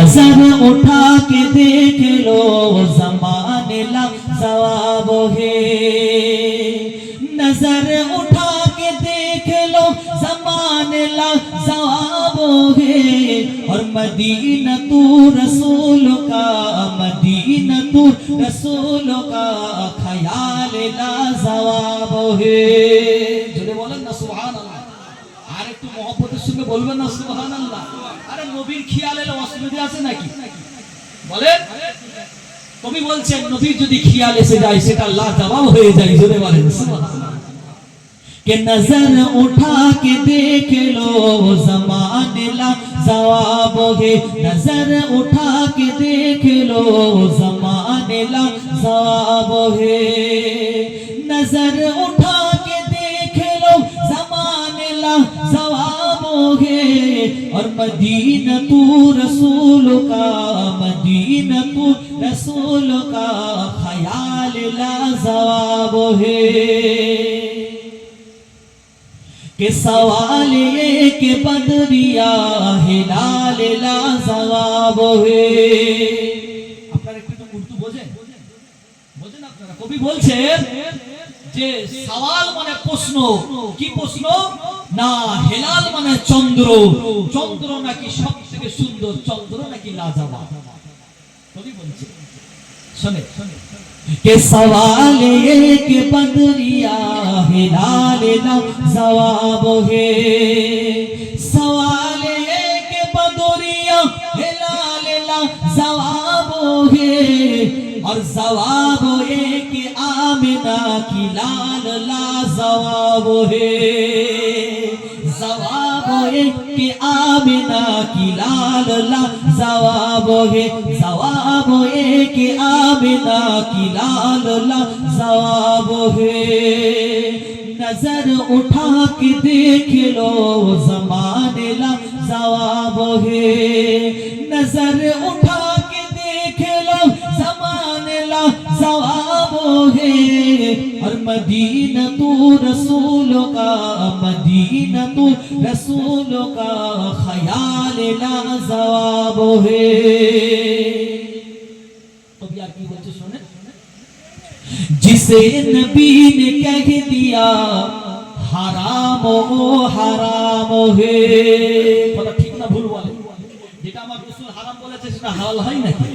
नजर उठा के देख लो ज़माने ला जवाब है, नजर उठा के देख लो ज़माने ला जवाब है। और मदीना तू रसूल का, मदीना तू रसूल का ख्याल ला जवाब है। जोरे बोलें ना सुभानाल्लाह। আর একটু মহব্বতের সঙ্গে বলবেন না সুবহানাল্লাহ। আরে নবীর খেয়াল এলে অসুবিধা আছে নাকি বলেন? কবি বলছেন নবীর যদি খেয়াল এসে যায় সেটা লাজবাব হয়ে যায়। জোরে বলেন সুবহানাল্লাহ। कि नजर उठा के देख लो ज़माने ला जवाब है, नजर उठा के देख लो ज़माने ला जवाब है, नजर उठा के देख लो ज़माने ला जवाब है। और मदीना तू रसूल का, मदीना तू रसूल का ख्याल ला जवाब है। कि सवाल ये कि बदरिया हिलाल ला जवाब है। আপনারা একটু উর্দু বোঝেন? বোঝেন আপনারা? কবি বলছেন যে সওয়াল মানে প্রশ্ন, কি প্রশ্ন না হিলাল মানে চন্দ্র, চন্দ্র নাকি সবথেকে সুন্দর, চন্দ্র নাকি লাজবাব। কবি বলছে শুনে के सवाल ये कि बदरिया हिलाल ला जवाब है, सवाल ये कि बदरिया हिलाल ला जवाब है। और जवाब ये कि आमिना की लाल ला जवाब है, जवाब ये कि आमिना की लाल ला जवाब है, जवाब ये कि आमिना की लाल ला जवाब है। नजर उठा के देख लो ज़माने ला जवाब है, नजर उठा के देख लो ज़माने ला जवाब है। और मदीना तू रसूल का, मदीना तू रसूल का ख्याल ला जवाब है। तो यार की बोलते सुने, जिसे नबी ने कह दिया हराम ओ हराम है। কথা ঠিক না ভুল বলে? যেটা আমার রাসূল হারাম বলেছে সেটা হালাল হয় নাকি?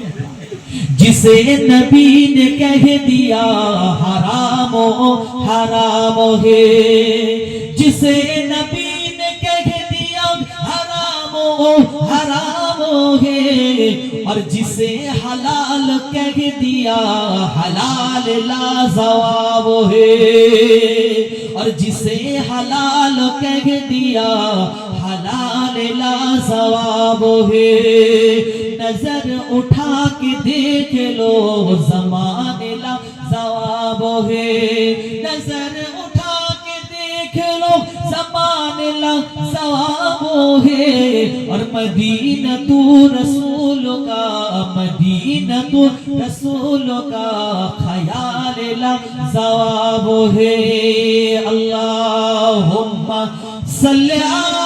जिसे नबी ने कह दिया हराम ओ हराम है, जिसे नबी ने कह दिया हराम ओ हराम है। और जिसे हलाल कह दिया हलाल ला जवाब है, और जिसे हलाल कह दिया हलाल ला जवाब है। नजर उठा के देख लो ज़माने ला जवाब है, नजर उठा के देख लो ज़माने ला जवाब है। और मदीना तू रसूल का, मदीना तू रसूल का ख्याल ला जवाब है। अल्लाहुम्मा सल्ली अला